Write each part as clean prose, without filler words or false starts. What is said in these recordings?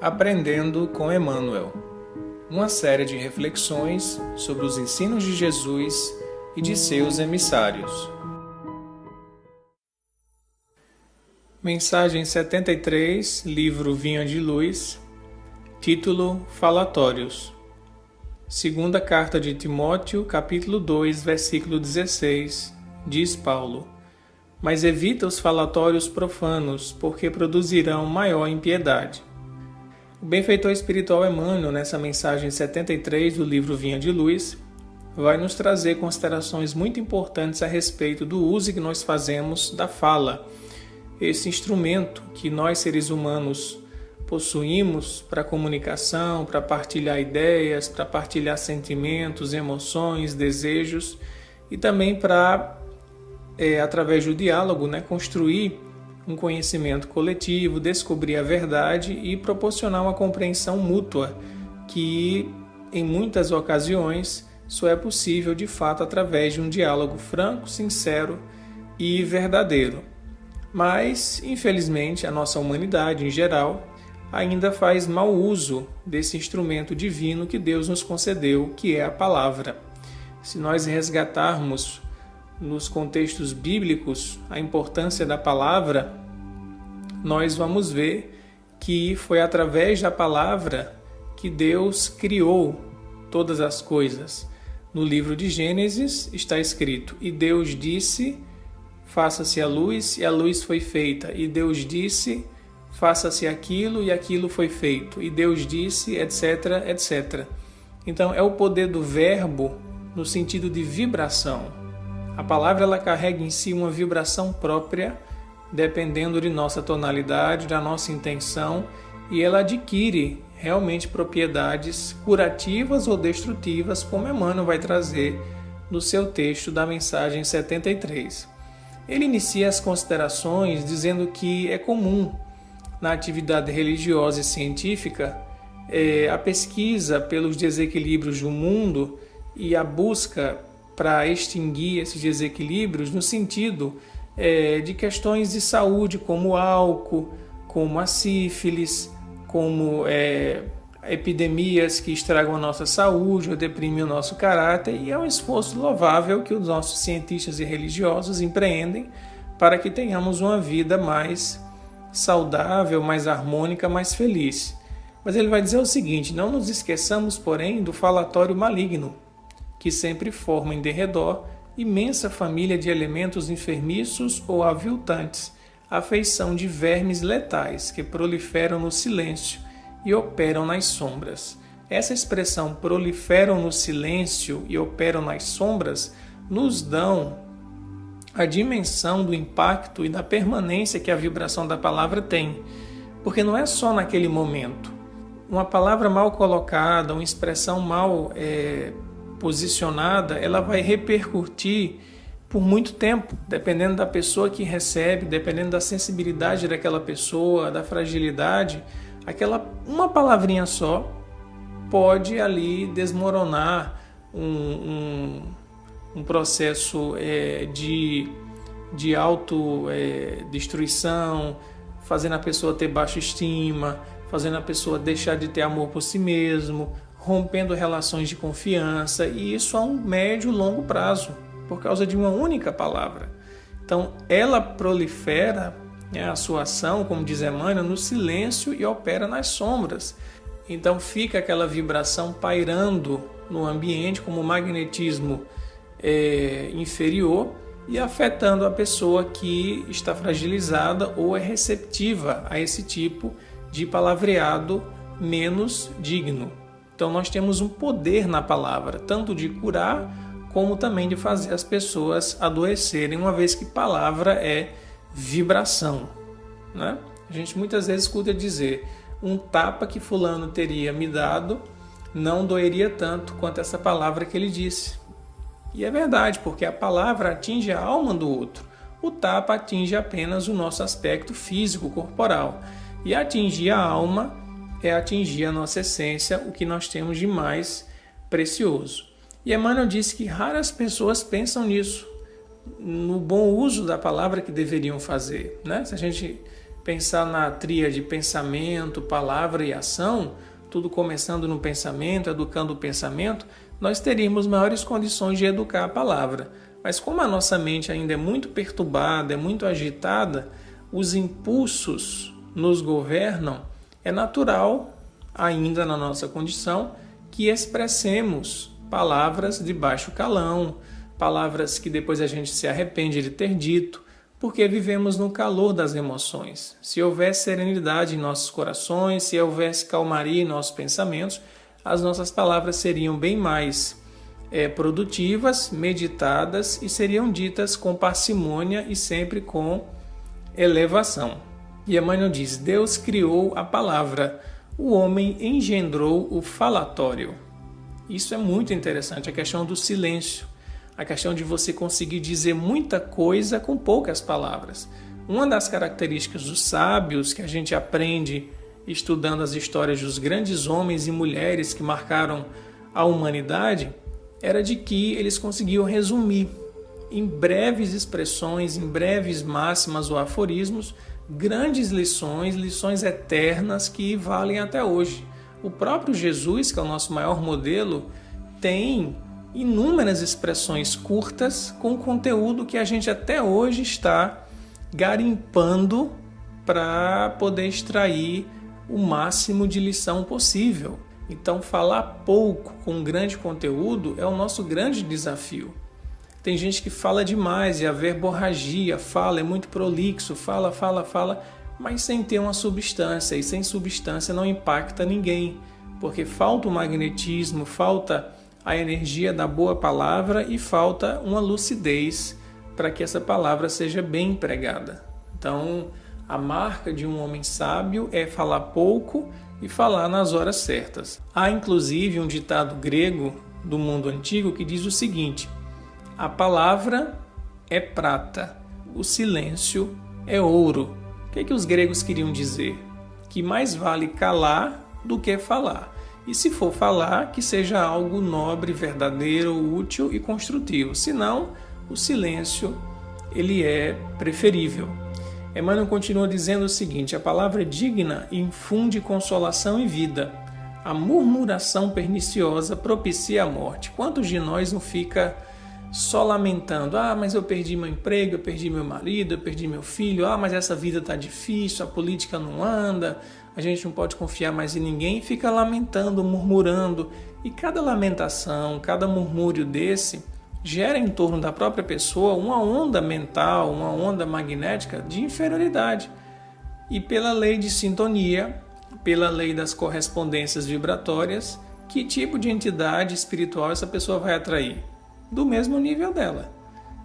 Aprendendo com Emmanuel, uma série de reflexões sobre os ensinos de Jesus e de seus emissários. Mensagem 73, livro Vinha de Luz, título Falatórios. Segunda carta de Timóteo, capítulo 2, versículo 16, diz Paulo: Mas evita os falatórios profanos, porque produzirão maior impiedade. O benfeitor espiritual Emmanuel, nessa mensagem 73 do livro Vinha de Luz, vai nos trazer considerações muito importantes a respeito do uso que nós fazemos da fala, esse instrumento que nós seres humanos possuímos para comunicação, para partilhar ideias, para partilhar sentimentos, emoções, desejos e também para, através do diálogo, construir um conhecimento coletivo, descobrir a verdade e proporcionar uma compreensão mútua que, em muitas ocasiões, só é possível de fato através de um diálogo franco, sincero e verdadeiro. Mas, infelizmente, a nossa humanidade em geral ainda faz mau uso desse instrumento divino que Deus nos concedeu, que é a palavra. Se nós resgatarmos nos contextos bíblicos a importância da palavra, nós vamos ver que foi através da palavra que Deus criou todas as coisas. No livro de Gênesis está escrito: E Deus disse, faça-se a luz, e a luz foi feita. E Deus disse, faça-se aquilo, e aquilo foi feito. E Deus disse, etc, etc. Então, é o poder do verbo no sentido de vibração. A palavra ela carrega em si uma vibração própria, dependendo de nossa tonalidade, da nossa intenção, e ela adquire realmente propriedades curativas ou destrutivas, como Emmanuel vai trazer no seu texto da mensagem 73. Ele inicia as considerações dizendo que é comum na atividade religiosa e científica a pesquisa pelos desequilíbrios do mundo e a busca para extinguir esses desequilíbrios no sentido de questões de saúde, como o álcool, como a sífilis, como epidemias que estragam a nossa saúde ou deprimem o nosso caráter, e é um esforço louvável que os nossos cientistas e religiosos empreendem para que tenhamos uma vida mais saudável, mais harmônica, mais feliz. Mas ele vai dizer o seguinte: não nos esqueçamos, porém, do falatório maligno, que sempre forma em derredor imensa família de elementos enfermiços ou aviltantes, à feição de vermes letais que proliferam no silêncio e operam nas sombras. Essa expressão proliferam no silêncio e operam nas sombras nos dão a dimensão do impacto e da permanência que a vibração da palavra tem, porque não é só naquele momento. Uma palavra mal colocada, uma expressão mal posicionada, ela vai repercutir por muito tempo, dependendo da pessoa que recebe, dependendo da sensibilidade daquela pessoa, da fragilidade. Uma palavrinha só pode ali desmoronar um processo de autodestruição, fazendo a pessoa ter baixa estima, fazendo a pessoa deixar de ter amor por si mesmo, rompendo relações de confiança, e isso a um médio e longo prazo, por causa de uma única palavra. Então, ela prolifera a sua ação, como diz Emmanuel, no silêncio e opera nas sombras. Então, fica aquela vibração pairando no ambiente como magnetismo inferior e afetando a pessoa que está fragilizada ou é receptiva a esse tipo de palavreado menos digno. Então nós temos um poder na palavra, tanto de curar, como também de fazer as pessoas adoecerem, uma vez que palavra é vibração, né? A gente muitas vezes escuta dizer: um tapa que fulano teria me dado não doeria tanto quanto essa palavra que ele disse. E é verdade, porque a palavra atinge a alma do outro. O tapa atinge apenas o nosso aspecto físico, corporal. E atingir a alma é atingir a nossa essência, o que nós temos de mais precioso. E Emmanuel disse que raras pessoas pensam nisso, no bom uso da palavra que deveriam fazer, né? Se a gente pensar na tríade pensamento, palavra e ação, tudo começando no pensamento, educando o pensamento, nós teríamos maiores condições de educar a palavra. Mas como a nossa mente ainda é muito perturbada, é muito agitada, os impulsos nos governam, é natural, ainda na nossa condição, que expressemos palavras de baixo calão, palavras que depois a gente se arrepende de ter dito, porque vivemos no calor das emoções. Se houvesse serenidade em nossos corações, se houvesse calmaria em nossos pensamentos, as nossas palavras seriam bem mais produtivas, meditadas e seriam ditas com parcimônia e sempre com elevação. E Emmanuel diz: Deus criou a palavra, o homem engendrou o falatório. Isso é muito interessante, a questão do silêncio, a questão de você conseguir dizer muita coisa com poucas palavras. Uma das características dos sábios que a gente aprende estudando as histórias dos grandes homens e mulheres que marcaram a humanidade era de que eles conseguiam resumir em breves expressões, em breves máximas ou aforismos, grandes lições, lições eternas que valem até hoje. O próprio Jesus, que é o nosso maior modelo, tem inúmeras expressões curtas com conteúdo que a gente até hoje está garimpando para poder extrair o máximo de lição possível. Então, falar pouco com grande conteúdo é o nosso grande desafio. Tem gente que fala demais e a verborragia, é muito prolixo, fala, mas sem ter uma substância, e sem substância não impacta ninguém, porque falta o magnetismo, falta a energia da boa palavra e falta uma lucidez para que essa palavra seja bem empregada. Então, a marca de um homem sábio é falar pouco e falar nas horas certas. Há inclusive um ditado grego do mundo antigo que diz o seguinte: a palavra é prata, o silêncio é ouro. O que os gregos queriam dizer? Que mais vale calar do que falar. E se for falar, que seja algo nobre, verdadeiro, útil e construtivo. Senão, o silêncio ele é preferível. Emmanuel continua dizendo o seguinte: a palavra digna infunde consolação e vida. A murmuração perniciosa propicia a morte. Quantos de nós não fica só lamentando: mas eu perdi meu emprego, eu perdi meu marido, eu perdi meu filho, mas essa vida está difícil, a política não anda, a gente não pode confiar mais em ninguém, e fica lamentando, murmurando. E cada lamentação, cada murmúrio desse gera em torno da própria pessoa uma onda mental, uma onda magnética de inferioridade. E pela lei de sintonia, pela lei das correspondências vibratórias, que tipo de entidade espiritual essa pessoa vai atrair? Do mesmo nível dela.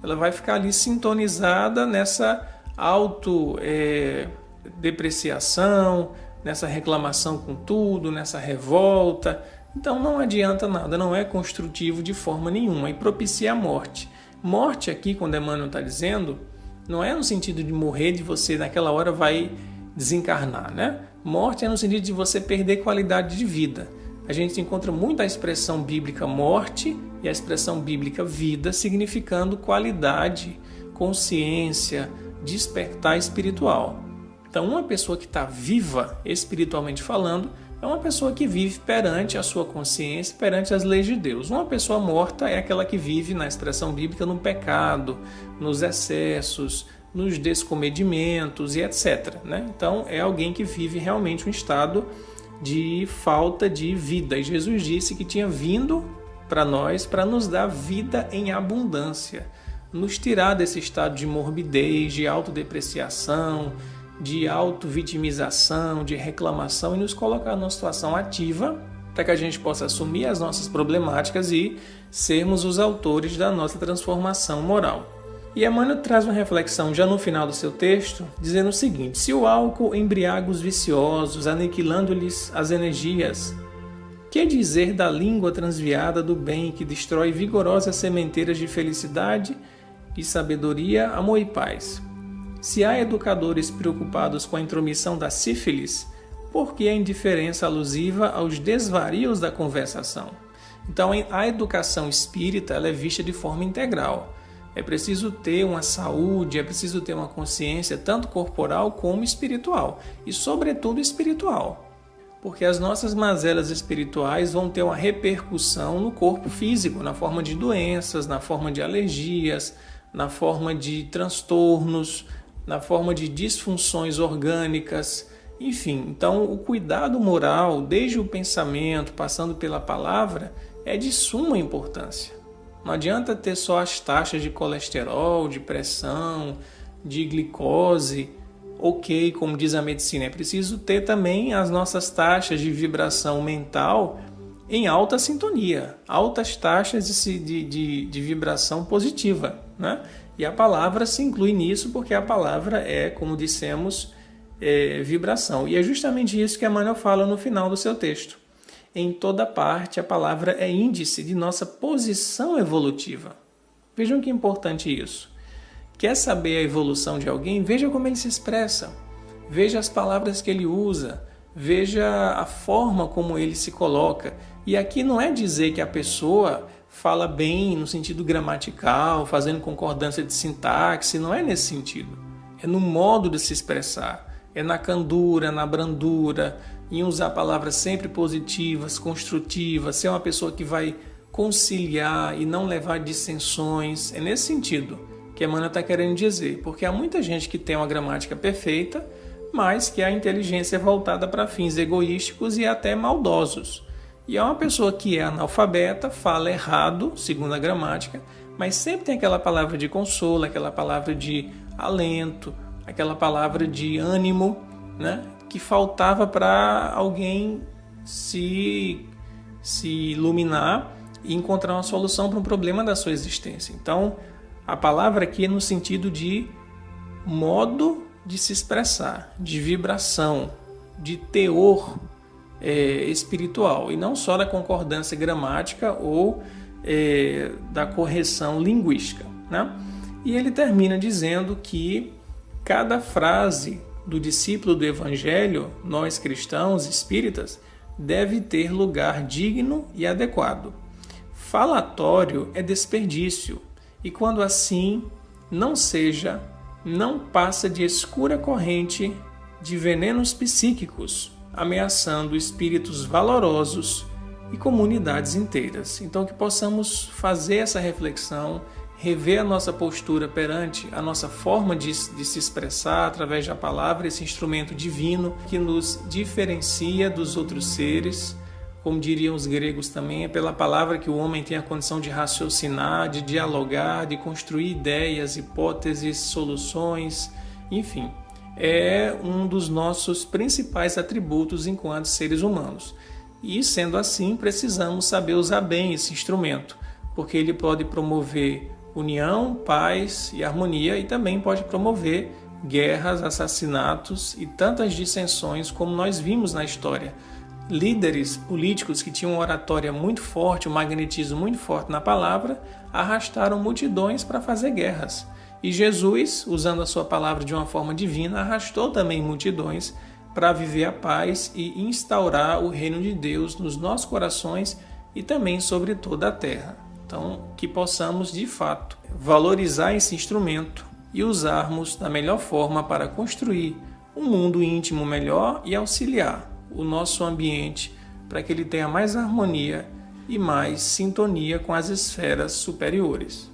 Ela vai ficar ali sintonizada nessa autodepreciação, nessa reclamação com tudo, nessa revolta. Então não adianta nada, não é construtivo de forma nenhuma e propicia a morte. Morte aqui, quando Emmanuel está dizendo, não é no sentido de morrer, de você naquela hora vai desencarnar, né? Morte é no sentido de você perder qualidade de vida. A gente encontra muito a expressão bíblica morte e a expressão bíblica vida, significando qualidade, consciência, despertar espiritual. Então, uma pessoa que está viva, espiritualmente falando, é uma pessoa que vive perante a sua consciência, perante as leis de Deus. Uma pessoa morta é aquela que vive, na expressão bíblica, no pecado, nos excessos, nos descomedimentos e etc. né? Então, é alguém que vive realmente um estado de falta de vida. E Jesus disse que tinha vindo para nós para nos dar vida em abundância, nos tirar desse estado de morbidez, de autodepreciação, de autovitimização, de reclamação e nos colocar numa situação ativa para que a gente possa assumir as nossas problemáticas e sermos os autores da nossa transformação moral. E Emmanuel traz uma reflexão já no final do seu texto, dizendo o seguinte: se o álcool embriaga os viciosos, aniquilando-lhes as energias, que dizer da língua transviada do bem que destrói vigorosas sementeiras de felicidade e sabedoria, amor e paz? Se há educadores preocupados com a intromissão da sífilis, por que a indiferença alusiva aos desvarios da conversação? Então, a educação espírita ela é vista de forma integral. É preciso ter uma saúde, é preciso ter uma consciência tanto corporal como espiritual, e sobretudo espiritual. Porque as nossas mazelas espirituais vão ter uma repercussão no corpo físico, na forma de doenças, na forma de alergias, na forma de transtornos, na forma de disfunções orgânicas, enfim. Então, o cuidado moral, desde o pensamento, passando pela palavra, é de suma importância. Não adianta ter só as taxas de colesterol, de pressão, de glicose, ok, como diz a medicina. É preciso ter também as nossas taxas de vibração mental em alta sintonia, altas taxas de vibração positiva, né? E a palavra se inclui nisso porque a palavra é, como dissemos, vibração. E é justamente isso que Emmanuel fala no final do seu texto. Em toda parte, a palavra é índice de nossa posição evolutiva. Vejam que importante isso. Quer saber a evolução de alguém? Veja como ele se expressa. Veja as palavras que ele usa. Veja a forma como ele se coloca. E aqui não é dizer que a pessoa fala bem no sentido gramatical, fazendo concordância de sintaxe. Não é nesse sentido. É no modo de se expressar. É na candura, na brandura, em usar palavras sempre positivas, construtivas, ser uma pessoa que vai conciliar e não levar dissensões. É nesse sentido que Emmanuel está querendo dizer, porque há muita gente que tem uma gramática perfeita, mas que a inteligência é voltada para fins egoísticos e até maldosos. E é uma pessoa que é analfabeta, fala errado, segundo a gramática, mas sempre tem aquela palavra de consolo, aquela palavra de alento, aquela palavra de ânimo, né? Que faltava para alguém se iluminar e encontrar uma solução para um problema da sua existência. Então, a palavra aqui é no sentido de modo de se expressar, de vibração, de teor espiritual, e não só da concordância gramática ou da correção linguística, né? E ele termina dizendo que cada frase do discípulo do Evangelho, nós cristãos espíritas, deve ter lugar digno e adequado. Falatório é desperdício, e quando assim não seja, não passa de escura corrente de venenos psíquicos, ameaçando espíritos valorosos e comunidades inteiras. Então que possamos fazer essa reflexão, rever a nossa postura perante a nossa forma de se expressar através da palavra, esse instrumento divino que nos diferencia dos outros seres. Como diriam os gregos também, é pela palavra que o homem tem a condição de raciocinar, de dialogar, de construir ideias, hipóteses, soluções, enfim. É um dos nossos principais atributos enquanto seres humanos. E, sendo assim, precisamos saber usar bem esse instrumento, porque ele pode promover união, paz e harmonia, e também pode promover guerras, assassinatos e tantas dissensões como nós vimos na história. Líderes políticos que tinham uma oratória muito forte, um magnetismo muito forte na palavra, arrastaram multidões para fazer guerras. E Jesus, usando a sua palavra de uma forma divina, arrastou também multidões para viver a paz e instaurar o reino de Deus nos nossos corações e também sobre toda a terra. Então, que possamos, de fato, valorizar esse instrumento e usarmos da melhor forma para construir um mundo íntimo melhor e auxiliar o nosso ambiente para que ele tenha mais harmonia e mais sintonia com as esferas superiores.